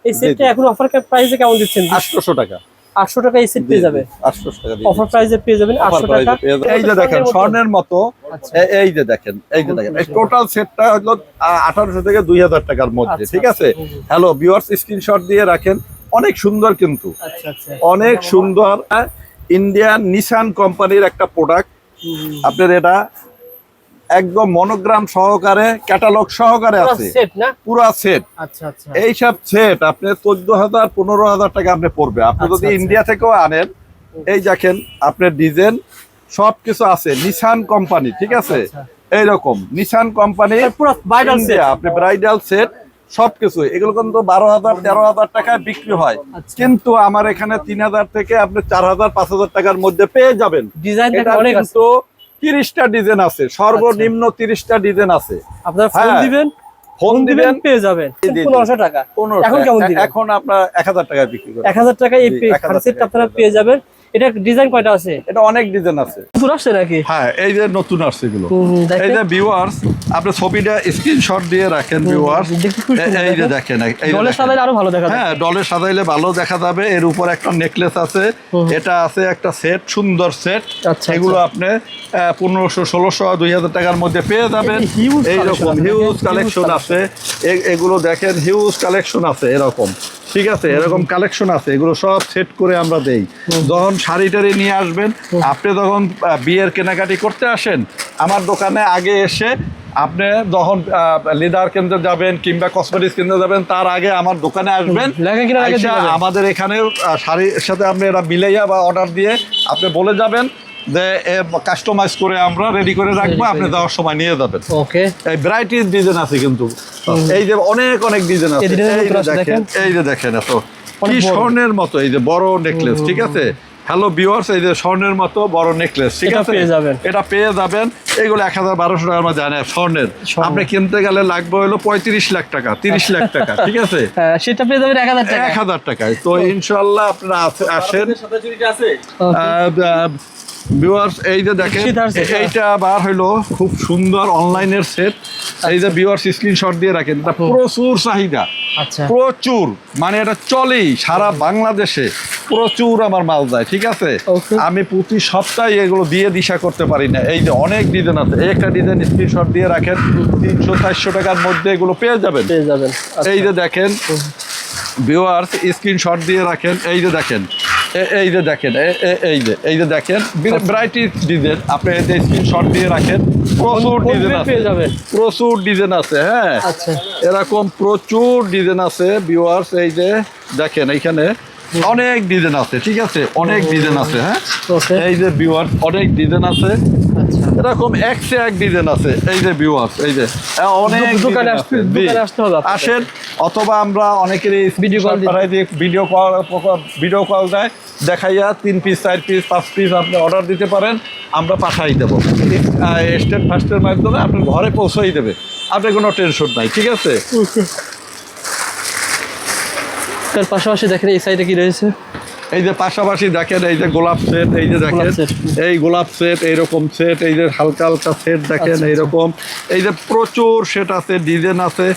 এই সেটটা এখন অফার প্রাইসে কেমন দিচ্ছেন? 800 টাকা। 800 টাকা এই সেট পেয়ে যাবে। 800 টাকা দিয়ে অফার প্রাইসে পেয়ে যাবেন 800 টাকা। এই যে দেখেন স্বর্ণের মতো, আচ্ছা। এই যে দেখেন, এই যে দেখেন, এই টোটাল সেটটা হলো 1800 থেকে 2000 টাকার মধ্যে, আচ্ছা, ঠিক আছে? হ্যালো ভিউয়ার্স, স্ক্রিনশট দিয়ে রাখেন। অনেক সুন্দর কিন্তু, আচ্ছা আচ্ছা। অনেক সুন্দর। ইন্ডিয়ান নিশান কোম্পানির একটা প্রোডাক্ট, আপনার এটা একদম মনোগ্রাম সহকারে, ক্যাটালগ সহকারে পুরো আছে, সেট না? পুরো সেট। আচ্ছা আচ্ছা। এইসব সেট আপনি 14,000 15,000 টাকা আপনি পড়বে। আপনি আচ্ছা, যদি আচ্ছা। ইন্ডিয়া থেকেও আনেন, এই দেখেন আপনার ডিজাইন সবকিছু আছে, নিশান কোম্পানি, ঠিক আছে? আচ্ছা। এইরকম নিশান কোম্পানি পুরো ব্রাইডাল সেট। আপনি ব্রাইডাল সেট সবকিছু, এগুলো কিন্তু 12,000 13,000 টাকায় বিক্রি হয়, আচ্ছা। কিন্তু আমার এখানে 3,000 থেকে আপনি 4,000 5,000 টাকার মধ্যে পেয়ে যাবেন। ডিজাইন এটা অনেক আছে। কিন্তু 30টা ডিজাইন আছে, সর্বনিম্ন 30টা ডিজাইন আছে। আপনারা ফোন হ্যাঁ। দিবেন, ফোন দিবেন, পেয়ে যাবেন জি, জি। 1500 টাকা। 1500 এখন কেমন দিবেন? এখন আপনার 1000 টাকায় বিক্রি করেন। 1000 টাকায় এই জি, 1000 সেটটা টাকায় আপনারা পেয়ে পেয়ে যাবেন। এটা ডিজাইন কয়টা আছে? এটা অনেক ডিজাইন আছে। নতুন আসছে নাকি? হ্যাঁ, এই যে নতুন আসছে এগুলো। দেখেন। এই যে ভিউয়ার্স, আপনি ছবিটা স্ক্রিনশট দিয়ে রাখেন ভিউয়ার্স। দেখতে খুব সুন্দর, এই যে দেখেন, এই যে ডলের দেখেন। সাদাইলে আরো ভালো দেখা যায়। হ্যাঁ, ডলে সাজাইলে ভালো দেখা যাবে। এর উপর একটা নেকলেস আছে, এটা আছে একটা সেট, সুন্দর সেট। আচ্ছা, এগুলো আপনি 1500 1600 2000 টাকার মধ্যে পেয়ে যাবেন। এই huge এইরকম collection আছে, হিউজ huge কালেকশন আছে। এগুলো দেখেন, হিউজ কালেকশন আছে এরকম, ঠিক আছে? এরকম কালেকশন আছে, এগুলো সব সেট করে আমরা দেই। যখন শাড়ি টাড়ি নিয়ে আসবেন, আপনি যখন বিয়ের কেনাকাটি করতে আসেন আমার দোকানে আগে এসে, আপনি যখন লেদার কেন্দ্রে যাবেন কিংবা কসমেটিক্স কেন্দ্রে যাবেন, তার আগে আমার দোকানে আসবেন। লেহেঙ্গা কেনার আগে আইসা যাবেন। আমাদের এখানে শাড়ির সাথে আপনি এটা মিলাইয়া বা অর্ডার দিয়ে আপনি বলে যাবেন যে কাস্টমাইজ করে আমরা রেডি করে রাখবো, আপনি যাওয়ার সময় নিয়ে যাবেন। ওকে। এই ভ্যারাইটিস ডিজাইন আছে কিন্তু, এই যে অনেক অনেক ডিজাইন আছে। এই ডিজাইনের এই যে মতো আছে, দেখেন, দেখেন। এই যে দেখেন, এত অনেক কি বড়। স্বর্ণের মতো, এই যে বড় নেকলেস, ঠিক আছে? হ্যালো ভিউয়ার্স, এই যে স্বর্ণের মতো বড় নেকলেস, ঠিক এটা আছে? পেয়ে যাবেন। এটা পেয়ে যাবেন। এগুলো 1000-1200 টাকার মধ্যে জানেন স্বর্ণের। আপনি কিনতে গেলে লাগবে হলো 35 লাখ টাকা, 30 লাখ টাকা, ঠিক আছে? হ্যাঁ, সেটা পেয়ে যাবেন 1000 টাকা। 1000 টাকায়। তো ইনশাল্লাহ আপনারা আসেন। ভিউয়ার্স, এই যে দেখেন, সিদ্ধার্থ সেট। এইটা আবার হইলো খুব সুন্দর অনলাইনের সেট। এই যে ভিউয়ার্স স্ক্রিনশট দিয়ে রাখেন, এটা প্রচুর চাহিদা, আচ্ছা। প্রচুর, মানে এটা চলেই সারা বাংলাদেশে, প্রচুর আমার মাল যায়, ঠিক আছে? Okay. আমি প্রতি সপ্তাহে এগুলো দিয়ে দিশা করতে পারি না। এই যে অনেক ডিজাইন আছে, এই একটা ডিজাইন স্ক্রিনশট দিয়ে রাখেন, 300-400 টাকার মধ্যে এগুলো পেয়ে যাবেন। পেয়ে যাবেন। এই যে দেখেন ভিউয়ার্স, স্ক্রিনশট দিয়ে রাখেন। এই যে দেখেন, এই যে দেখেন, এই যে দেখেন, ভ্যারাইটি ডিজাইন। আপনি এই যে স্ক্রিনশট দিয়ে রাখেন, প্রচুর ডিজাইন আছে, পেয়ে যাবেন। প্রচুর ডিজাইন আছে। হ্যাঁ, আচ্ছা। এরকম প্রচুর ডিজাইন আছে ভিউয়ার্স। এই যে দেখেন, এইখানে অনেক ডিজাইন আছে, ঠিক আছে? অনেক ডিজাইন আছে। হ্যাঁ, ওকে। এই যে ভিউয়ার্স, অনেক ডিজাইন আছে, আচ্ছা। এরকম এক সে এক ডিজাইন আছে। এই যে ভিউয়ার্স, এই যে অনেক দোকানে design আছে। জি। দোকানে আসতে হবে আপনাদের। আসেন, অথবা আমরা অনেকেরই Video call দিই। পাঠাই দিই, ভিডিও কল দেয়, দেখাইয়া 3 পিস 4 পিস 5 পিস আপনি অর্ডার দিতে পারেন, আমরা পাঠাই দেবো স্টেট ফার্স্টের মাধ্যমে, আপনার ঘরে পৌঁছাই দেবে, আপনার কোনো টেনশন নাই, ঠিক আছে? তার পাশাপাশি দেখেন এই সাইডে কি রয়েছে। এই যে পাশাপাশি দেখেন, এই যে গোলাপ সেট, এই যে দেখেন, গোলাপ set। এই গোলাপ সেট, এইরকম সেট, এই যে হালকা হালকা সেট দেখেন, আচ্ছা, এইরকম, এই যে প্রচুর সেট আছে, ডিজাইন আছে,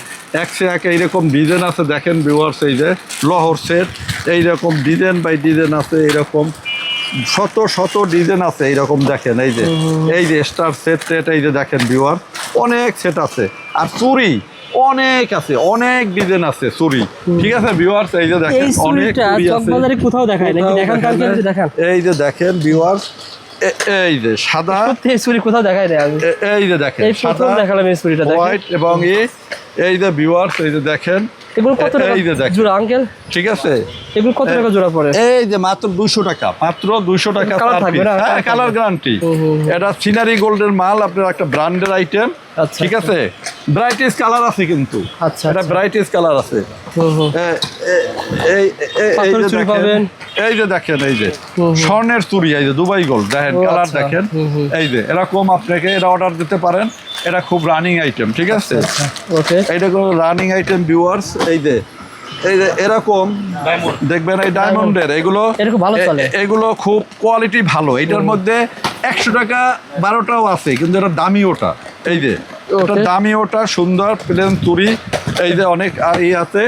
একশো এক এইরকম ডিজাইন আছে। দেখেন ভিউয়ার্স, এই যে লহর সেট, এইরকম ডিজাইন বাই ডিজাইন আছে, এইরকম শত শত ডিজাইন আছে। এইরকম দেখেন, এই যে স্টার সেট টেট, এই যে দেখেন ভিউয়ার, অনেক সেট আছে। আর চুড়ি অনেক আছে, অনেক ডিজাইন আছে চুড়ি, ঠিক আছে ভিউয়ার্স? এই যে দেখেন, এই অনেক চুড়িটা চুড়ি আছে, চকবাজারে কোথাও দেখায় নাকি? কোথাও দেখান দেখায় কালকে না। যদি দেখান। এই যে দেখেন ভিউয়ার্স, এই যে সাদা, সত্যি এই চুড়ি কোথাও দেখায় না আমি। এই যে দেখেন এই প্রথম সাদা, দেখালাম এই চুড়িটা, দেখেন। হোয়াইট এবং এই যে ভিউয়ার্স, এই যে দেখেন, এগুলো কত টাকা এই যে দেখেন, জোড়া আঙ্কেল? ঠিক আছে? এগুলো কত টাকা জোড়া পড়ে? এই যে মাত্র 200 টাকা, মাত্র 200 টাকা কালার per থাকবে piece। না? হ্যাঁ, কালার গ্যারান্টি। এটা সিনারি গোল্ডের মাল, আপনার একটা ব্র্যান্ডের আইটেম, আচ্ছা, ঠিক আছে? ব্রাইটিস কালার আছে কিন্তু, আচ্ছা, এটা আচ্ছা। ব্রাইটিস কালার আছে। এই পাথরের যে চুড়ি দেখেন, পাবেন। এই যে দেখেন, এই যে স্বর্ণের চুড়ি, এই যে দুবাই গোল্ড, দেখেন ও, কালার আচ্ছা। দেখেন। এই যে এরকম আপনাকে এটা অর্ডার দিতে পারেন, এটা খুব রানিং আইটেম, ঠিক আছে? ওকে। এইটা কোনো রানিং আইটেম ভিউয়ার্স। এই যে এরকম দেখবেন, এই ডায়মন্ডের এগুলো, এরকম ভালো চলে। এগুলো খুব কোয়ালিটি ভালো। এটার মধ্যে 100 টাকা 12টাও আছে, কিন্তু এটা দামি ওটা। এই যে এটা দামি ওটা, সুন্দর প্লেন চুড়ি, এই যে অনেক আর আছে,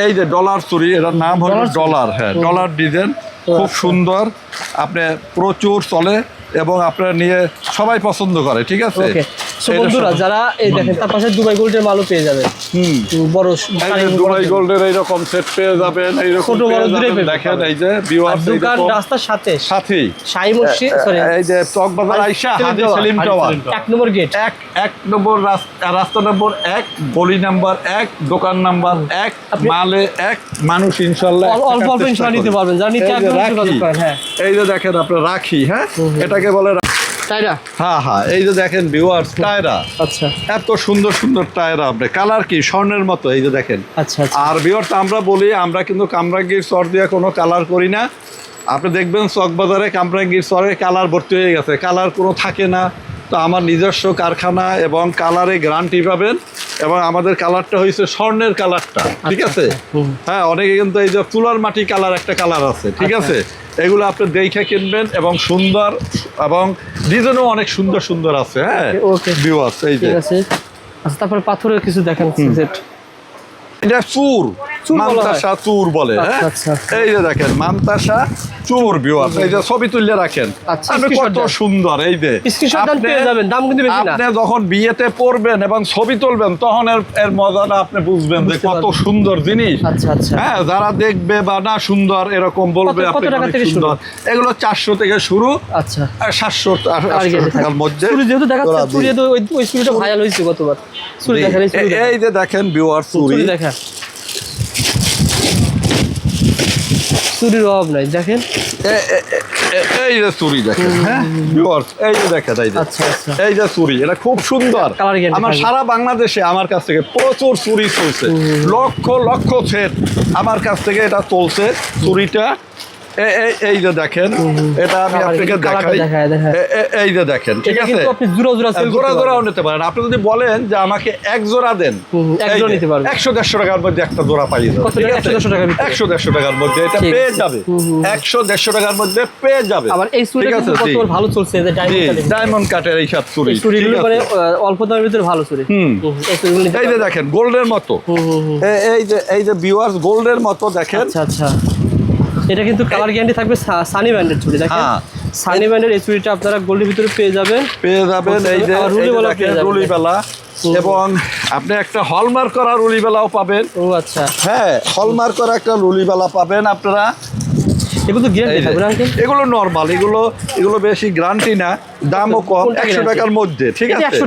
এই যে ডলার চুরি, এটার নাম হলো ডলার। হ্যাঁ, ডলার ডিজাইন খুব সুন্দর, আপনি প্রচুর চলে এবং আপনারা নিয়ে সবাই পছন্দ করে। ঠিক আছে, বন্ধুরা যারা এই দেখেন তার পাশে দুবাই গোল্ডের মালও পেয়ে যাবেন। বড় দুবাই গোল্ডের এইরকম সেট পেয়ে যাবেন, এইরকম ছোট বড় দুটোই পেয়ে দেখেন। এই যে ভিউয়ার্স, দোকান রাস্তার সাথেই শাহী মসজিদ, সরি এই যে চকবাজার আইসা হাজী সেলিম টাওয়ার 1 নম্বর গেট, এক নম্বর রাস্তা নম্বর 1, গলি নাম্বার 1, দোকান নাম্বার 1, মালে 1, মানুষ ইনশাআল্লাহ অল্প অল্প ইনশাআল্লাহ নিতে পারবেন। জানি হ্যাঁ, এই যে দেখেন আপনার রাখি, হ্যাঁ এটাকে বলে টায়রা। হ্যাঁ, এই যে দেখেন ভিউয়ার্স টায়রা। আচ্ছা, এত সুন্দর সুন্দর টায়রা, আপনি কালার কি স্বর্ণের মতো। এই যে দেখেন। আচ্ছা, আর ভিউয়ার্স আমরা বলি, আমরা কিন্তু কামরাঙ্গীর চর দিয়ে কোনো কালার করি না। আপনি দেখবেন চকবাজারে কামরাঙ্গীর চরে কালার ভর্তি হয়ে গেছে, কালার কোনো থাকে না। তো আমার নিজস্ব কারখানা এবং কালারে গ্যারান্টি পাবেন, এবং আমাদের কালারটা হয়েছে স্বর্ণের কালারটা। ঠিক আছে, হ্যাঁ অনেকে কিন্তু এই যে তুলার মাটি কালার একটা কালার আছে। ঠিক আছে, এগুলো আপনি দেখে কিনবেন, এবং সুন্দর এবং ডিজাইনও অনেক সুন্দর সুন্দর আছে। হ্যাঁ ভিউয়ার্স, এই যে আচ্ছা, তারপরে পাথরের কিছু দেখেন সেট। এটা চুর, মান্তাসা চুর বলে। এই যে দেখেন মান্তাসা চুর ভিউয়ার্স, এই যে ছবি তুলে রাখেন আপনি, কত সুন্দর। এই যে আপনি যখন বিয়েতে পড়বেন এবং ছবি তুলবেন, তখন এর মজাটা আপনি বুঝবেন যে কত সুন্দর জিনিস। হ্যাঁ, যারা দেখবে বা না সুন্দর এরকম বলবে আপনি সুন্দর। এগুলো 400 থেকে শুরু, 700 টাকার মধ্যে। এই যে দেখেন ভিউয়ার্স চুরি, চুরির অভাব নাই। দেখেন এই যে চুরি দেখেন। হ্যাঁ ভিউয়ার্স, এই যে দেখেন, এই যে চুরি, এটা খুব সুন্দর। আমার সারা বাংলাদেশে আমার কাছ থেকে প্রচুর চুরি চলছে, লক্ষ লক্ষ সেট আমার কাছ থেকে এটা চলছে চুরিটা। এই যে দেখেন, এটা আমি আপনাকে দেখাই। এই যে দেখেন, ঠিক আছে, জোড়া জোড়াও নিতে পারেন। আপনি যদি বলেন যে আমাকে এক জোড়া দেন, 100-150 টাকার মধ্যে একটা জোড়া পাই যাবে। 100-150 টাকার মধ্যে এটা পেয়ে যাবে, 100-150 টাকার মধ্যে পেয়ে যাবে। ভালো চলছে ডায়মন্ড কাটের এই সব চুরি, অল্প দামের ভিতরে ভালো চুরি। এই যে দেখেন গোল্ডের মতো, এই যে ভিউয়ার্স গোল্ডের মতো দেখেন। আচ্ছা, এটা কিন্তু কালার গ্যারান্টি থাকবে। সানি ব্র্যান্ডের চুড়ি দেখেন, সানি ব্র্যান্ডের এই চুড়িটা আপনারা গোল্ডের ভিতরে পেয়ে যাবেন। এই যে রুলিবেলা, এবং আপনি একটা হলমার্ক করা রুলিবেলাও পাবেন। ও আচ্ছা, হ্যাঁ হলমার্ক করা একটা রুলিবেলা পাবেন আপনারা। এগুলো গ্যারান্টি থাকবে আঙ্কেল? এগুলো নরমাল, এগুলো বেশি গ্যারান্টি না, দামও কম, 100 টাকার মধ্যে। ঠিক আছে,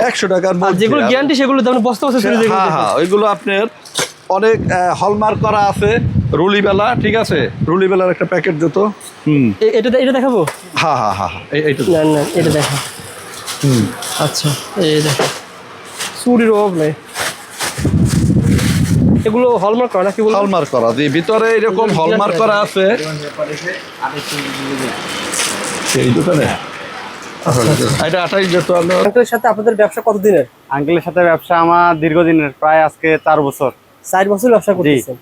100 টাকার মধ্যে যেগুলো গ্যারান্টি সেগুলো দাম বস্তা বস্তা চুরি। হ্যাঁ, ওইগুলো আপনার অনেক হলমার্ক করা আছে রুলিবেলা। ঠিক আছে, রুলিবেলার একটা প্যাকেট দিত। এটা দেখাবো? হ্যাঁ, এইটা না এটা দেখা। আচ্ছা, এই দেখো চুরির অভাব নেই। এগুলো হলমার্ক করা নাকি? হলমার্ক করা, যে ভিতরে এরকম হলমার্ক করা আছে। এই দোকানে এটা 28 যেত। আঙ্কেলের সাথে আপনাদের ব্যবসা কতদিনের? আঙ্কেলের সাথে ব্যবসা আমার দীর্ঘদিনের, প্রায় আজকে 4 বছর। 4 বছর ব্যবসা করতেছেন?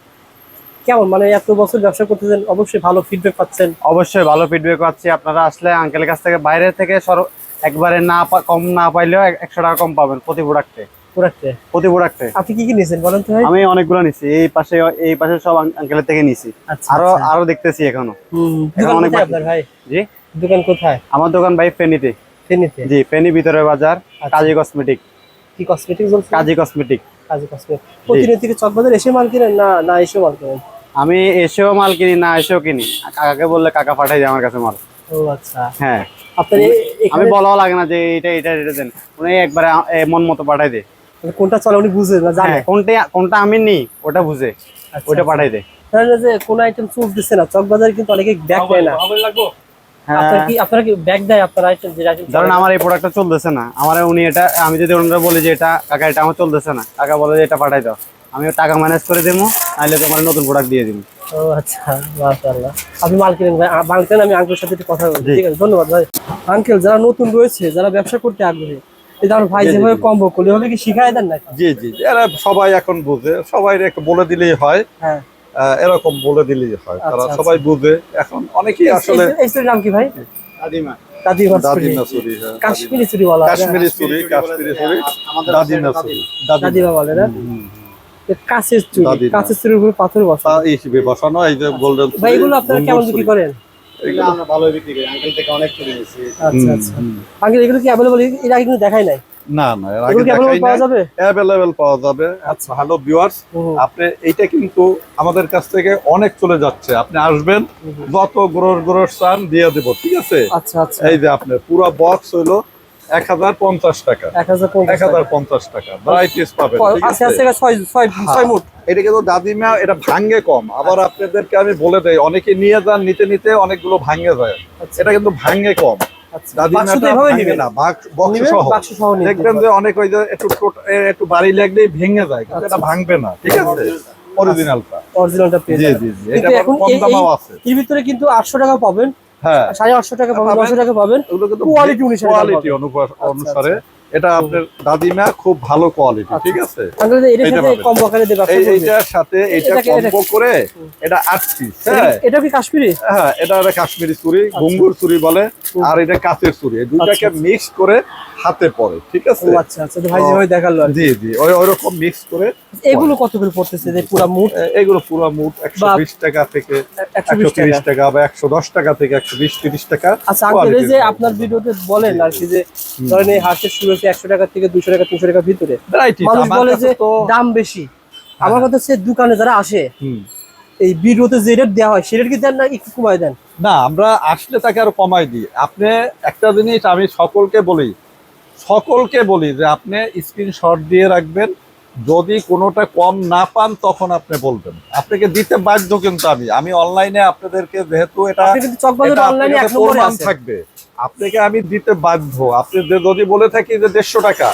কেমন, মানে এত বছর ব্যবসা করতেছেন, অবশ্যই ভালো ফিডব্যাক পাচ্ছেন? অবশ্যই ভালো ফিডব্যাক পাচ্ছি। আপনারা আসলে আঙ্কেলের কাছ থেকে বাইরে থেকে একবারে কম না পাইলেও 100 টাকা কম পাবেন প্রতি প্রোডাক্টে। আপনি কি নিয়েছেন বলেন তো ভাই? আমি অনেকগুলো নিছি, এই পাশে সব আঙ্কেলের থেকে নিছি। আরো দেখতেছি এখনো। অনেক আপনার ভাই? জি, দোকান কোথায়? আমার দোকান ভাই ফেনীতে। জি, ফেনী ভিতরে বাজার, কাজী কসমেটিক। কি কসমেটিক বলছেন? কাজী কসমেটিক। প্রতিদিন থেকে চকবাজার এসে মাল কিনেন না এসেও মাল কিনেন? আমি এসেও মাল কিনি, না এসেও কিনি। কাকাকে বললে কাকা পাঠাই দেয় আমার কাছে মাল। ও আচ্ছা, হ্যাঁ। আপনার আমি বলাও লাগে না যে এটা দেন, উনি একবারে মন মতো পাঠাই দেয়। কোনটা চলে উনি বুঝে না, জানে কোনটা আমি নিই ওটা বুঝে, ওটা পাঠাই দেয়। তাহলে যে কোন আইটেম চলতেছে না, চকবাজারে কিন্তু অনেকে ব্যাগ দেয় না। আপনারা কি ব্যাগ দেয় আপনার আইটেম? যে আইটেম ধরেন আমার এই প্রোডাক্টটা চলতেছে না, আমার উনি এটা, আমি যদি ওনারা বলি যে এটা কাকা এটা আমার চলতেছে না, কাকা বলে যে এটা পাঠাই দাও, আমি টাকা ম্যানেজ করে দেবো, নাহলে তোমার নতুন প্রোডাক্ট দিয়ে দিবো। ও আচ্ছা, মাশাআল্লাহ। আপনি মাল কিনেন ভাই, মাল কিনেন, আমি আঙ্কেলের সাথে একটু কথা বলছি। ঠিক আছে, ধন্যবাদ ভাই। আঙ্কেল, যারা নতুন রয়েছে, যারা ব্যবসা করতে আগ্রহী, এই ধরুন ভাই যেভাবে কম্বো করলে হবে কি শিখাই দেন নাকি? জি, এরা সবাই এখন বুঝে, সবাই বলে দিলেই হয়। হ্যাঁ, এরকম বলে দিলেই হয়, তারা সবাই বুঝে এখন। অনেকেই আসলে এই চুরির নাম কি ভাই? দাদিমা চুরি। কাশ্মীরি চুরি বলা হয়। কাশ্মীরি চুরি, দাদিমা চুরি, দাদিমা বলে না? কাঁচের চুড়ি, দাদিমা। কাঁচের চুড়ির উপরে পাথর বসা। এই বসানো এই যে গোল্ডেন ভাই এগুলো আপনারা কেমন বিক্রি করেন? এগুলো আমরা ভালো বিক্রি করি, আঙ্কেল থেকে অনেক চলে গেছি। আচ্ছা আচ্ছা আঙ্কেল, এগুলো কি অ্যাভেলেবল? এর আগে কিন্তু দেখাই নাই। না না, এর আগে এগুলো কি available পাওয়া যাবে? অ্যাভেলেবল পাওয়া যাবে। আচ্ছা। ভালো ভিউয়ার্স, আপনি এইটা কিন্তু আমাদের কাছ থেকে অনেক চলে যাচ্ছে। আপনি আসবেন, যত গ্রোস চান দিয়ে দেব, ঠিক আছে? আচ্ছা আচ্ছা। এই যে আপনার পুরো বক্স হইলো 1050 টাকা, 1050 টাকা ভ্যারাইটিস পাবেন, ঠিক আচ্ছা আছে? আচ্ছা, 6 মুঠ। এটা কিন্তু দাদিমা, এটা ভাঙ্গে কম। আবার আপনাদেরকে আমি বলে দেই, অনেকে নিয়ে যান, নিতে নিতে অনেকগুলো ভাঙ্গে যায়। আচ্ছা। এটা কিন্তু ভাঙ্গে কম। আচ্ছা, দাদিমা বাক্স তো এভাবে নিবেন না, বক্স সহ বাক্স সহ নিবেন। দেখবেন যে অনেক ওই যে একটু বাড়ি লাগলেই ভেঙে যায়, কিন্তু এটা ভাঙবে না, ঠিক আছে? অরিজিনালটা, অরিজিনালটা পেয়ে জি যাবেন। জি জি, কিন্তু এটা এখন কম দামও আছে। এর ভিতরে কিন্তু 800 টাকা পাবেন, হ্যাঁ, 850 টাকা পাবেন, 900 টাকা পাবেন। ওগুলো কিন্তু কোয়ালিটি অনুসারে কোয়ালিটি পাবেন। অনুসারে এটা আপনার দাদিমা খুব ভালো কোয়ালিটি, ঠিক আছে? আঙ্কেল, এর এইটা সাথে পাবেন। কম বকারে দেবে আপনি বলবেন। এইটার সাথে এটা কম্বো করে এটা 8 পিস। হ্যাঁ এটা কি কাশ্মীরি? হ্যাঁ, এটা একটা কাশ্মীরি চুড়ি, ঘুঙ্গুর চুড়ি বলে, আর এটা কাঁচের চুড়ি। এই দুটাকে মিক্স করে হাতে পরে, ঠিক আছে? ও আচ্ছা আচ্ছা, তো ভাই যেভাবে দেখালো আর কি। জি জি, ওইরকম মিক্স করে। এগুলো কত করে পড়তেছে যে পুরো মুঠ? এগুলো পুরো মুঠ 120 টাকা থেকে 130 টাকা, বা 110 টাকা থেকে 120-30 টাকা। আচ্ছা আঙ্কেল, এই যে আপনার ভিডিওতে বলেন আর কি যে ধরেন এই হাঁসের শুরু হচ্ছে 100 টাকা থেকে 200 টাকা 300 টাকার ভিতরে, মানুষ বলে যে দাম বেশি। আমার কথা হচ্ছে দোকানে যারা আসে এই ভিডিওতে যে রেট দেওয়া হয় সে রেট কি দেন না একটু কমায় দেন? না, আমরা আসলে তাকে আরো কমাই দিই। আপনি একটা জিনিস আমি সকলকে বলি যে আপনি স্ক্রিনশট দিয়ে রাখবেন। যদি কোনোটা কম না পান তখন আপনি বলবেন, আপনাকে দিতে বাধ্য। কিন্তু আমি অনলাইনে আপনাদেরকে, যেহেতু এটা আপনি কিন্তু চকবাজার অনলাইনে এক নম্বরে প্রমাণ আছেন। থাকবে, আপনাকে আমি দিতে বাধ্য। আপনি যদি বলে থাকি যে 150 টাকা,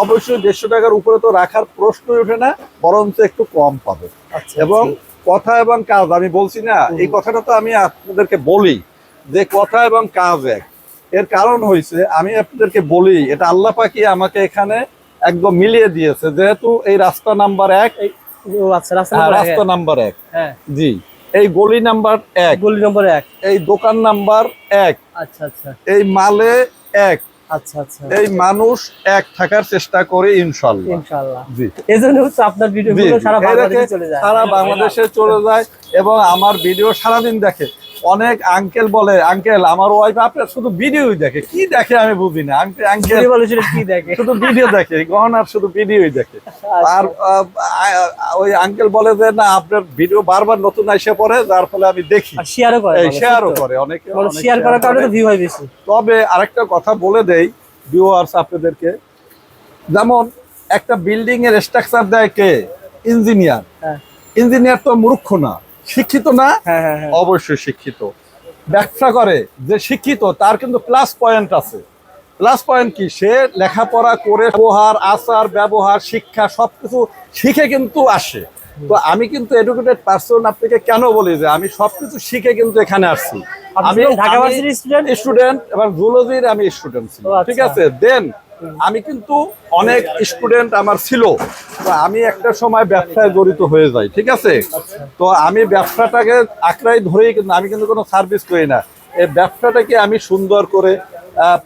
অবশ্যই 150 টাকার উপরে তো রাখার প্রশ্নই ওঠে না, বরঞ্চ একটু কম পাবে। আচ্ছা, এবং কথা এবং কাজ, আমি বলছি না, এই কথাটা তো আমি আপনাদেরকে বলি যে কথা এবং কাজ এক। এর কারণ হয়েছে, আমি আপনাদেরকে বলি, এটা আল্লাহ পাকই আমাকে এখানে একদম মিলিয়ে দিয়েছে। যেহেতু এই রাস্তা নাম্বার 1, ও আচ্ছা, রাস্তা নাম্বার 1, হ্যাঁ জি, এই গলি নাম্বার 1, গলি নম্বর 1, এই দোকান নাম্বার 1, আচ্ছা আচ্ছা এই মালে 1, আচ্ছা আচ্ছা, এই মানুষ 1 থাকার চেষ্টা করে, ইনশাআল্লাহ ইনশাআল্লাহ। জি। এজন্য হচ্ছে আপনার ভিডিওগুলো সারা বাংলাদেশে চলে যায়। সারা বাংলাদেশে চলে যায়, এবং আমার ভিডিও সারাদিন দেখে। অনেক আঙ্কেল বলে, আঙ্কেল আমার ওয়াইফ আপনার শুধু ভিডিওই দেখে। কি দেখে আমি বুঝি না। আঙ্কেল ভিডিও বলে কি দেখে? শুধু ভিডিও দেখে, গহনার শুধু ভিডিওই দেখে। আর ওই আঙ্কেল বলে যে না, আপনার ভিডিও বারবার নতুন এসে পড়ে, যার ফলে আমি দেখি। আর শেয়ারও করে, শেয়ারও করে অনেকে, শেয়ার করার কারণে তো ভিউ হয় বেশি। তবে আরেকটা কথা বলে দেই ভিউয়ার্স আপনাদেরকে, যেমন একটা বিল্ডিং এর স্ট্রাকচার দেয় কে? ইঞ্জিনিয়ার। হ্যাঁ, ইঞ্জিনিয়ার তো মূর্খ না, শিক্ষিত না? হ্যাঁ হ্যাঁ হ্যাঁ, অবশ্যই শিক্ষিত। ব্যবসা করে যে শিক্ষিত, তার কিন্তু প্লাস পয়েন্ট আছে। প্লাস পয়েন্ট কি? সে লেখাপড়া করে ব্যবহার, আচার ব্যবহার, শিক্ষা সবকিছু শিখে কিন্তু আসে। তো আমি কিন্তু এডুকেটেড পারসন, আপনাকে কেন বলি যে আমি সবকিছু শিখে কিন্তু এখানে আসছি। আমি ঢাকা ভার্সিটির স্টুডেন্ট, এবং জুলজির আমি স্টুডেন্ট ছিলাম, ঠিক আছে? দেন আমি কিন্তু অনেক স্টুডেন্ট আমার ছিল, তো আমি একটা সময় ব্যবসায় জড়িত হয়ে যাই, ঠিক আছে? তো আমি ব্যবসাটাকে আঁকড়াই ধরেই, কিন্তু আমি কিন্তু কোনো সার্ভিস করি না। এই ব্যবসাটাকে আমি সুন্দর করে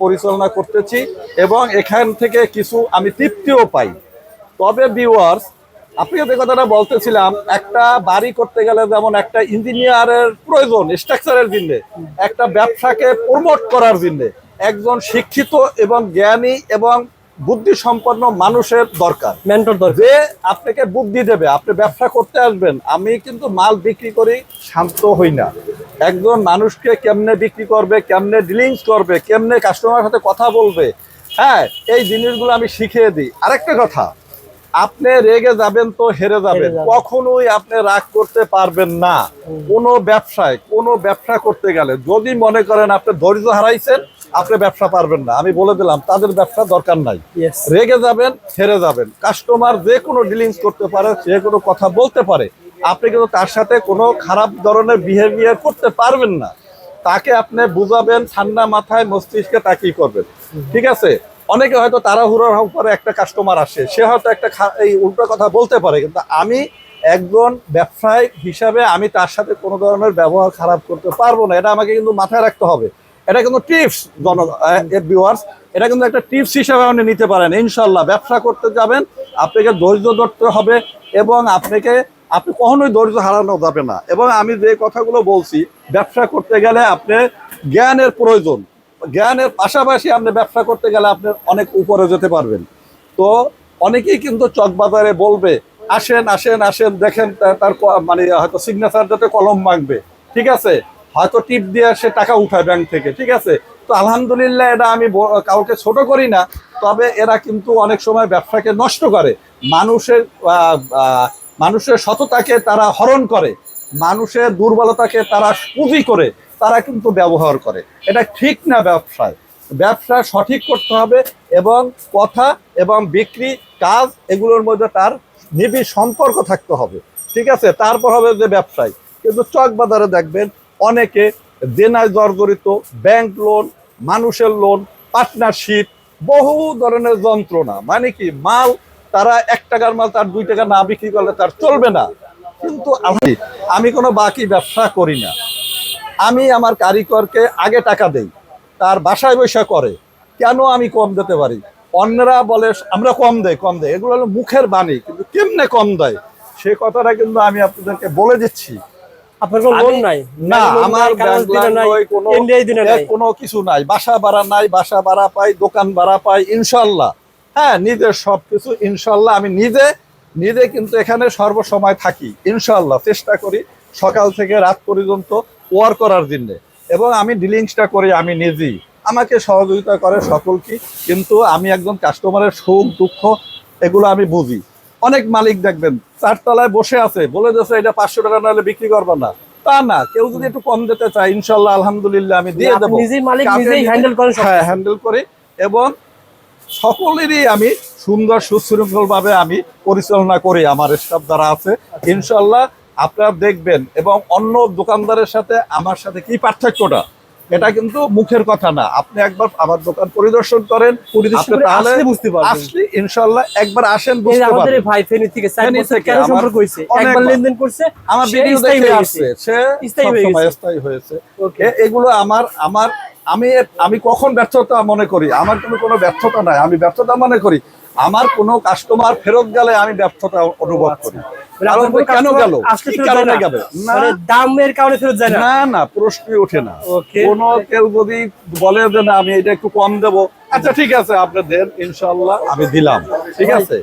পরিচালনা করতেছি, এবং এখান থেকে কিছু আমি তৃপ্তিও পাই। তবে ভিউয়ার্স, আপনাকে যে কথাটা বলতেছিলাম, একটা বাড়ি করতে গেলে যেমন একটা ইঞ্জিনিয়ারের প্রয়োজন স্ট্রাকচারের জন্য, একটা ব্যবসাকে প্রমোট করার জন্য একজন শিক্ষিত এবং জ্ঞানী এবং বুদ্ধি সম্পন্ন মানুষের দরকার, মেন্টর দরকার, যে আপনাকে বুদ্ধি দেবে। আপনি ব্যবসা করতে আসবেন, আমি কিন্তু মাল বিক্রি করি, শান্ত হই না। একজন মানুষকে কেমনে বিক্রি করবে, কেমনে ডিলিংস করবে, কেমনে কাস্টমারের সাথে কথা বলবে, হ্যাঁ, এই জিনিসগুলো আমি শিখিয়ে দিই। আরেকটা কথা, আপনি রেগে যাবেন তো হেরে যাবেন, কখনোই আপনি রাগ করতে পারবেন না। কোনো ব্যবসা করতে গেলে যদি মনে করেন আপনি ধৈর্য হারাইছেন, আপনি ব্যবসা পারবেন না। আমি বলে দিলাম, তাদের ব্যবসা দরকার নাই। রেগে যাবেন, হেরে যাবেন। কাস্টমার যে কোনো ডিলিংস করতে পারে, যে কোনো কথা বলতে পারে, আপনি কিন্তু তার সাথে কোনো খারাপ ধরনের বিহেভিয়ার করতে পারবেন না। তাকে আপনি বুঝাবেন, ঠান্ডা মাথায় মস্তিষ্কে তাকিয়ে করবেন, ঠিক আছে? অনেকে হয়তো তাড়াহুড়োর উপরে একটা কাস্টমার আসে, সে হয়তো এই উল্টো কথা বলতে পারে, কিন্তু আমি একজন ব্যবসায়ী হিসাবে আমি তার সাথে কোনো ধরনের ব্যবহার খারাপ করতে পারবো না। এটা আমাকে কিন্তু মাথায় রাখতে হবে। এটা কিন্তু টিপস ভিউয়ার্স, এটা কিন্তু একটা টিপস হিসেবে আপনি নিতে পারেন। ইনশাল্লাহ ব্যবসা করতে যাবেন, আপনাকে ধৈর্য ধরতে হবে এবং আপনি কখনোই ধৈর্য হারানো যাবে না। এবং আমি যে কথাগুলো বলছি, ব্যবসা করতে গেলে আপনার জ্ঞানের প্রয়োজন, জ্ঞানের পাশাপাশি আপনি ব্যবসা করতে গেলে আপনি অনেক উপরে যেতে পারবেন। তো অনেকেই কিন্তু চকবাজারে বলবে আসেন আসেন আসেন, দেখেন তার মানে হয়তো সিগনেচার যাতে কলম মাগবে, ঠিক আছে, হয়তো টিপ দিয়ে সে টাকা উঠায় ব্যাংক থেকে, ঠিক আছে। তো আলহামদুলিল্লাহ, এটা আমি কাউকে ছোট করি না, তবে এরা কিন্তু অনেক সময় ব্যবসাকে নষ্ট করে, মানুষের সততাকে তারা হরণ করে, মানুষের দুর্বলতাকে তারা পুঁজি করে তারা কিন্তু ব্যবহার করে। এটা ঠিক না। ব্যবসা সঠিক করতে হবে এবং কথা এবং বিক্রি কাজ এগুলোর মধ্যে তার নিবিড় সম্পর্ক থাকতে হবে, ঠিক আছে, তারপর হবে যে ব্যবসায়। কিন্তু চকবাজারে দেখবেন অনেকে দেনায় জর্জরিত, ব্যাংক লোন, মানুষের লোন, পার্টনারশিপ, বহু ধরনের যন্ত্রণা। মানে কি, মাল তারা 1 টাকার মাল তার 2 টাকা না বিক্রি করলে তার চলবে না। কিন্তু আমি কোনো বাকি ব্যবসা করি না, আমি আমার কারিগরকে আগে টাকা দেই, তার বাসায় বৈশা করে। কেন আমি কম দিতে পারি? অন্যরা বলে আমরা কম দেয়, এগুলো হলো মুখের বাণী, কিন্তু কেমনে কম দেয় সে কথাটা কিন্তু আমি আপনাদেরকে বলে দিচ্ছি। আপনার কোনো লোন নাই? না, আমার কোনো কিছু নাই, বাসা ভাড়া নাই, বাসা ভাড়া পাই, দোকান ভাড়া পাই ইনশাল্লাহ। হ্যাঁ, নিজের সবকিছু ইনশাল্লাহ। আমি নিজে কিন্তু এখানে সর্বসময় থাকি ইনশাল্লাহ, চেষ্টা করি সকাল থেকে রাত পর্যন্ত ওয়ার করার জন্য। এবং আমি ডিলিংসটা করি আমি নিজেই, আমাকে সহযোগিতা করে সকলকে। কিন্তু আমি একজন কাস্টমারের সুখ দুঃখ এগুলো আমি বুঝি। অনেক মালিক দেখবেন 4 তলায় বসে আছে, বলে দিয়েছে এটা 500 টাকা নাহলে বিক্রি করবো না। তা না, কেউ যদি একটু কম দিতে চায় ইনশাল্লাহ আলহামদুলিল্লাহ আমি দিয়ে দেবো। হ্যাঁ, হ্যান্ডেল করি এবং সকলেরই আমি সুন্দর সুশৃঙ্খল ভাবে আমি পরিচালনা করি আমার স্টাফ যারা আছে ইনশাল্লাহ। আপনারা দেখবেন এবং অন্য দোকানদারের সাথে আমার সাথে কি পার্থক্যটা, এটা কিন্তু মুখের কথা না। আপনি একবার আমার দোকান পরিদর্শন করেন, তাহলে বুঝতে পারবেন। আসলে ইনশাআল্লাহ একবার আসেন, বুঝতে পারবেন। আমাদের ভাই ফেনী থেকে 4 বছর কেন সম্পর্ক হইছে, একবার লেনদেন করছে, আমার ভিডিও দেখে আসছে, সে স্থায়ী হয়েছে। এগুলো আমি কখন ব্যর্থতা মনে করি? আমার কোনো ব্যর্থতা নাই। আমি ব্যর্থতা মনে করি আমার কোনো কাস্টমার ফেরত গেলে আমি ব্যর্থতা অনুভব করি। কেন গেল, কি কারণে গেল? দামের কারণে ফেরত যায় না, না, প্রশ্নই ওঠে না। কোন কেউ যদি বলে যে না আমি এটা একটু কম দেবো, আচ্ছা ঠিক আছে আপনি দেন, ইনশাল্লাহ আমি দিলাম, ঠিক আছে।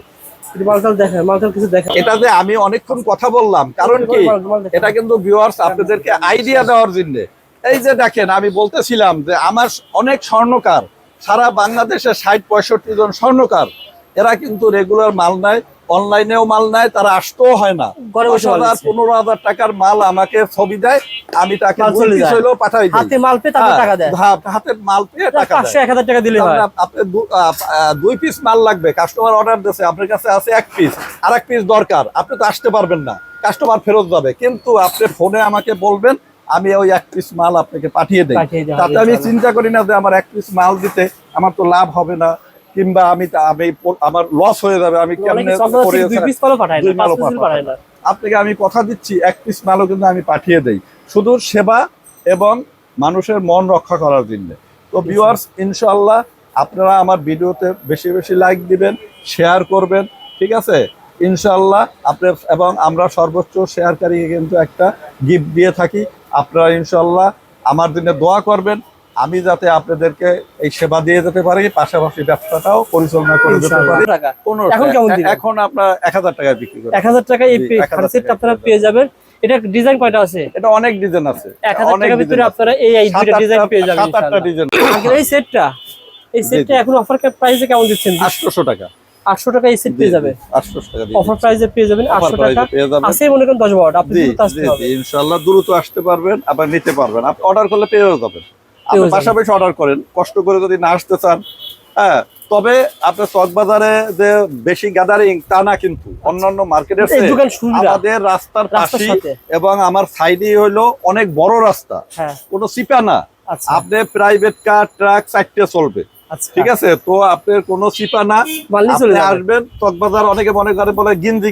এটা যে আমি অনেকক্ষণ কথা বললাম, কারণ কি, এটা কিন্তু ভিউয়ার্স আপনাদেরকে আইডিয়া দেওয়ার জন্য। এই যে দেখেন, আমি বলতেছিলাম যে আমার অনেক স্বর্ণকার, সারা বাংলাদেশে 60-65 জন স্বর্ণকার, এরা কিন্তু রেগুলার মাল নেয়, অনলাইনেও মাল নেয়, তারা আসতেও হয় না। 10,000-15,000 টাকার মাল আমাকে ছবি দেয়, আমি তাকে পাঠাই, হাতে মাল পেয়ে টাকা দেয়, হাতে মাল পেয়ে টাকা দেয়। 500-1000 টাকা দিলে হয়। আপনি 2 পিস মাল লাগবে, কাস্টমার অর্ডার দিয়েছে, আপনার কাছে আছে 1 পিস, আর 1 পিস দরকার, আপনি তো আসতে পারবেন না, কাস্টমার ফেরত যাবে। কিন্তু আপনি ফোনে আমাকে বলবেন, আমি ওই 1 পিস মাল আপনাকে পাঠিয়ে দেই। তাতে আমি চিন্তা করি না যে আমার 1 পিস মাল দিতে আমার তো লাভ হবে না, কিংবা আমার লস হয়ে যাবে। আমি আপনাকে আমি কথা দিচ্ছি 1 পিস মালও কিন্তু আমি পাঠিয়ে দেই, শুধু সেবা এবং মানুষের মন রক্ষা করার জন্য। তো ভিউয়ার্স ইনশাআল্লাহ আপনারা আমার ভিডিওতে বেশি বেশি লাইক দিবেন, শেয়ার করবেন, ঠিক আছে ইনশাআল্লাহ। এবং আমরা সর্বোচ্চ শেয়ারকারীকে কিন্তু একটা গিফট দিয়ে থাকি। আপনারা ইনশাআল্লাহ আমার জন্য দোয়া করবেন, আমি যাতে আপনাদেরকে এই সেবা দিয়ে যেতে পারি, পাশাপাশি ব্যবসাটাও পরিচালনা করে যেতে পারি। এখন আপনার 1000 টাকায় বিক্রি করেন, 1000 টাকায় এই কনসেপ্ট আপনারা পেয়ে যাবেন। এটা ডিজাইন কয়টা আছে? এটা অনেক ডিজাইন আছে, 1000 টাকার ভিতরে আপনারা এই দুইটা ডিজাইন পেয়ে যাবেন। 7-8টা ডিজাইন। এই সেটটা এখন অফার প্রাইসে কেমন দিচ্ছেন? 800 টাকা। 800 টাকা এই সেট পেয়ে যাবে, 800 টাকা অফার প্রাইসে পেয়ে যাবেন। 800 টাকা আছে মনে করেন 10 আপনি দ্রুত আসতে হবে ইনশাআল্লাহ, দ্রুত আসতে পারবেন, আবার নিতে পারবেন। আপনি অর্ডার করলে পেয়ে যাবেন। আপনি পাশাপাশি অর্ডার করেন, কষ্ট করে যদি না আসতে চান। হ্যাঁ, তবে আপনার চকবাজারে যে বেশি গ্যাদারিং তা না, কিন্তু অন্যান্য মার্কেটের আমাদের রাস্তার পাশে এবং আমার সাইডে হইলো অনেক বড় রাস্তা, কোনো চিপা না। আপনি প্রাইভেট কার, ট্রাক 4টে চলবে, ঠিক আছে। তো আপনার কোনো চিপা না, আসবেন চকবাজার। অনেকে মনে করে বলে গিঞ্জি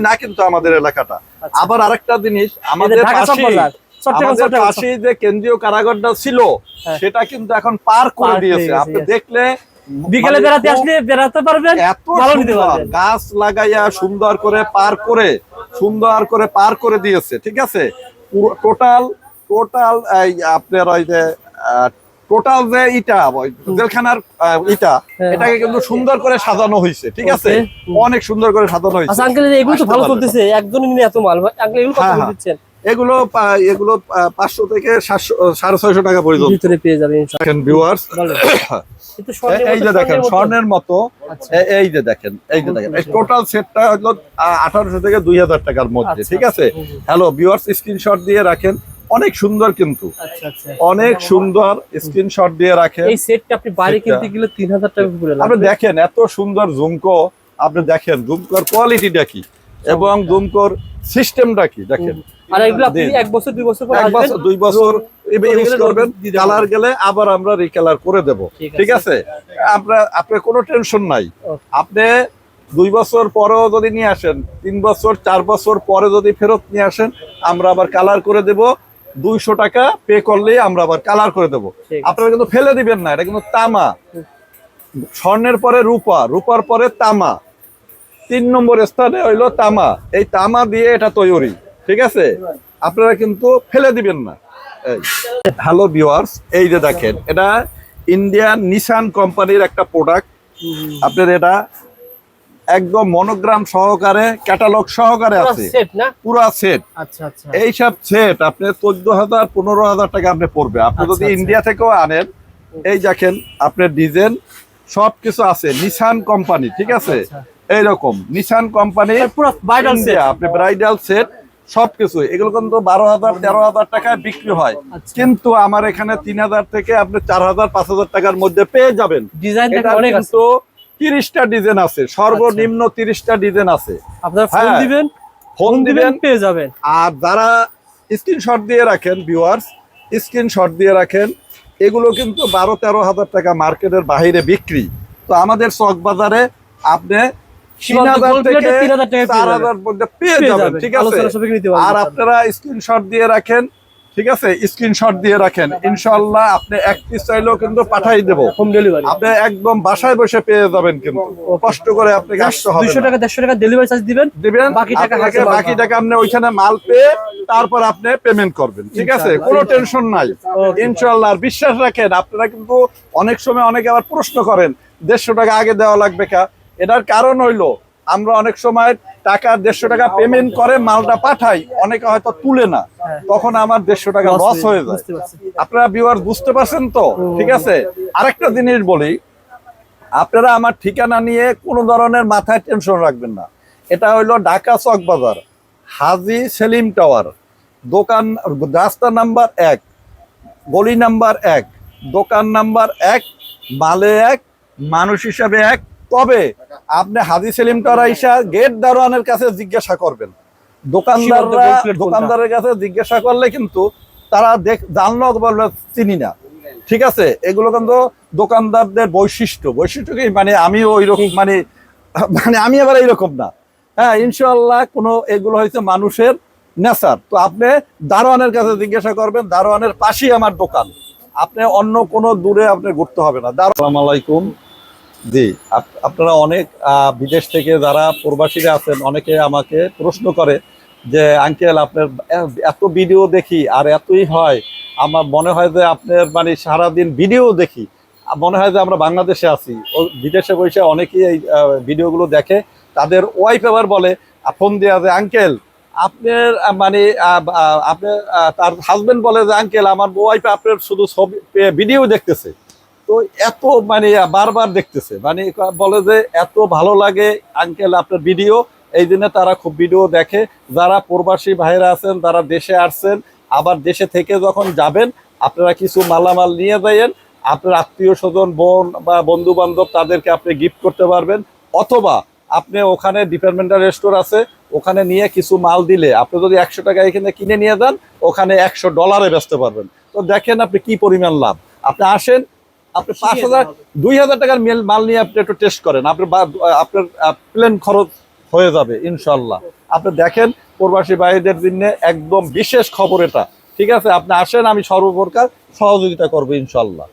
না, কিন্তু আমাদের এলাকাটা। আবার আরেকটা জিনিস, আমাদের আমাদের পাশে যে কেন্দ্রীয় কারাগারটা ছিল সেটা কিন্তু এখন পার করে দিয়েছে। আপনি দেখলে বিকেলে বেড়াতে আসলে বেড়াতে পারবেন, এত সুন্দর গাছ লাগাইয়া সুন্দর করে পার করে দিয়েছে। ঠিক আছে, টোটাল আপনার ওই যে টোটাল যে জেলখানার এটাকে কিন্তু সুন্দর করে সাজানো হয়েছে। ঠিক আছে, অনেক সুন্দর করে সাজানো হয়েছে। আচ্ছা আঙ্কেল, এগুলো তো ভালো চলতেছে, একজনই নিয়ে এত মাল আঙ্কেল, এগুলো কত করে দিচ্ছেন? এগুলো 500 থেকে 650 টাকা পর্যন্ত ভিতরে পেয়ে যাবেন ইনশাআল্লাহ ভিউয়ার্স। এই যে দেখেন স্বর্ণের মতো, এই যে দেখেন এই টোটাল সেটটা হলো 1800 থেকে 2000 টাকার মধ্যে। ঠিক আছে, হ্যালো ভিউয়ার্স, স্ক্রিনশট দিয়ে রাখেন, অনেক সুন্দর কিন্তু অনেক সুন্দর স্ক্রিনশট দিয়ে রাখেন। এই সেটটা আপনি বাইরে কিনতে গেলে 3000 টাকা করে লাগবে। আপনি দেখেন এত সুন্দর ঝুমকো, আপনি দেখেন ঝুমকোর কোয়ালিটিটা কি এবং ঝুমকোর সিস্টেমটা কি দেখেন। আর এগুলো আপনি 1 বছর 2 বছর পর 2 বছর ইউজ করবেন, কালার গেলে আবার আমরা রিকালার করে দেব। ঠিক আছে, আপনার কোনো টেনশন নাই। আপনি 2 বছর পরেও যদি নিয়ে আসেন, 3 বছর 4 বছর পরে যদি ফেরত নিয়ে আসেন, আমরা আবার কালার করে দেব। 200 টাকা পে করলেই আমরা আবার কালার করে দেব। আপনারা কিন্তু ফেলে দিবেন না, এটা কিন্তু তামা। স্বর্ণের পরে রূপা, রূপার পরে তামা, 3 নম্বর স্থানে হইলো তামা। এই তামা দিয়ে এটা তৈরি। ঠিক আছে, আপনারা কিন্তু ফেলে দিবেন না। হ্যালো ভিউয়ার্স, এই যে দেখেন এটা ইন্ডিয়ান নিশান কোম্পানির একটা প্রোডাক্ট। আপনার এটা একদম মনোগ্রাম সহকারে, ক্যাটালগ সহকারে আছে পুরা সেট। এইসব সেট আপনি 14,000 15,000 টাকা আপনি পড়বে। আপনি যদি ইন্ডিয়া থেকেও আনেন, এই দেখেন আপনার ডিজাইন সবকিছু আছে নিশান কোম্পানি। ঠিক আছে, এইরকম নিশান কোম্পানি আপনি ব্রাইডাল সেট সবকিছু, এগুলো কিন্তু 12,000 13,000 টাকায় বিক্রি হয়। কিন্তু আমার এখানে 3,000 থেকে আপনি 4,000 5,000 টাকার মধ্যে পেয়ে যাবেন। কিন্তু 30টা ডিজাইন আছে, সর্বনিম্ন 30টা ডিজাইন আছে। আপনারা ফোন দিবেন পেয়ে যাবেন। আর যারা স্ক্রিনশট দিয়ে রাখেন ভিউয়ার্স, স্ক্রিনশট দিয়ে রাখেন, এগুলো কিন্তু 12-13,000 টাকা মার্কেটের বাইরে বিক্রি। তো আমাদের চক বাজারে আপনি 3,000 থেকে 4,000 মধ্যে পেয়ে যাবেন। ঠিক আছে, আর আপনারা স্ক্রিনশট দিয়ে রাখেন। ঠিক আছে, স্ক্রিনশট দিয়ে রাখেন, ইনশাআল্লাহ আপনি এক পিস চাইলেও কিন্তু পাঠাই দেব হোম ডেলিভারি। আপনি একদম বাসায় বসে পেয়ে যাবেন, কিন্তু কষ্ট করে আপনাকে আসতে হবে। 200 টাকা 150 টাকা ডেলিভারি চার্জ দিবেন, বাকি টাকা আপনি ওইখানে মাল পেয়ে তারপর আপনি পেমেন্ট করবেন। ঠিক আছে, কোনো টেনশন নাই ইনশাআল্লাহ। আর বিশ্বাস রাখেন, আপনারা কিন্তু অনেক সময় অনেকে আবার প্রশ্ন করেন 150 টাকা আগে দেওয়া লাগবে কা। এটার কারণ হইলো আমরা অনেক সময় টাকা 150 টাকা পেমেন্ট করে মালটা পাঠাই, অনেকে হয়তো তুলে না, তখন আমার 150 টাকা লস হয়ে যায়। আপনারা ভিউয়ার্স বুঝতে পারছেন তো? ঠিক আছে, আরেকটা জিনিস বলি, আপনারা আমার ঠিকানা নিয়ে কোনো ধরনের মাথায় টেনশন রাখবেন না। এটা হইলো ঢাকা চক বাজার, হাজী সেলিম টাওয়ার, দোকান রাস্তা নাম্বার 1, গলি নাম্বার 1, দোকান নাম্বার 1, মালে 1, মানুষ হিসাবে 1। তবে আপনি হাজী সেলিম টাওয়ার আইসা গেট দারোয়ানের কাছে জিজ্ঞাসা করবেন। দোকানদারের কাছে জিজ্ঞাসা করলে কিন্তু তারা জানলো বলবে চিনি না। ঠিক আছে, এগুলো কিন্তু দোকানদারদের বৈশিষ্ট্য কি, মানে আমি ওই রকম মানে আমি আবার এইরকম না। হ্যাঁ, ইনশাআল্লাহ কোনো এগুলো হয়েছে মানুষের নেচার। তো আপনি দারোয়ানের কাছে জিজ্ঞাসা করবেন, দারোয়ানের পাশেই আমার দোকান, আপনি অন্য কোনো দূরে আপনি ঘুরতে হবে না। আসসালামু আলাইকুম। জি, আপনারা অনেক বিদেশ থেকে যারা প্রবাসীরা আছেন, অনেকে আমাকে প্রশ্ন করে যে আঙ্কেল আপনার এত ভিডিও দেখি আর এতই হয়, আমার মনে হয় যে আপনার মানে সারাদিন ভিডিও দেখি, মনে হয় যে আমরা বাংলাদেশে আছি। ও বিদেশে বসে অনেকেই এই ভিডিওগুলো দেখে, তাদের ওয়াইফ আবার বলে, ফোন দেওয়া যে আঙ্কেল আপনার মানে আপনার তার হাজবেন্ড বলে যে আঙ্কেল আমার ওয়াইফ আপনার শুধু ছবি ভিডিও দেখতেছে, তো এত মানে বারবার দেখতেছে, মানে বলে যে এত ভালো লাগে আঙ্কেল আপনার ভিডিও, এই জন্য তারা খুব ভিডিও দেখে। যারা প্রবাসী ভাইরা আছেন, যারা দেশে আসছেন, আবার দেশে থেকে যখন যাবেন, আপনারা কিছু মালামাল নিয়ে যাইয়েন, আপনার আত্মীয় স্বজন, বোন বা বন্ধু বান্ধব, তাদেরকে আপনি গিফট করতে পারবেন। অথবা আপনি ওখানে ডিপার্টমেন্টাল স্টোর আছে, ওখানে নিয়ে কিছু মাল দিলে, আপনি যদি 100 টাকা এখানে কিনে নিয়ে যান, ওখানে $100 বেচতে পারবেন। তো দেখেন আপনি কি পরিমাণ লাভ। আপনি আসেন, আপনি 5,000 2,000 টাকার মাল নিয়ে আপনি একটু টেস্ট করেন, আপনার প্লেন খরচ হয়ে যাবে ইনশাল্লাহ। আপনি দেখেন, প্রবাসী ভাইদের জন্য একদম বিশেষ খবর এটা। ঠিক আছে, আপনি আসেন, আমি সর্বপ্রকার সহযোগিতা করবো ইনশাল্লাহ।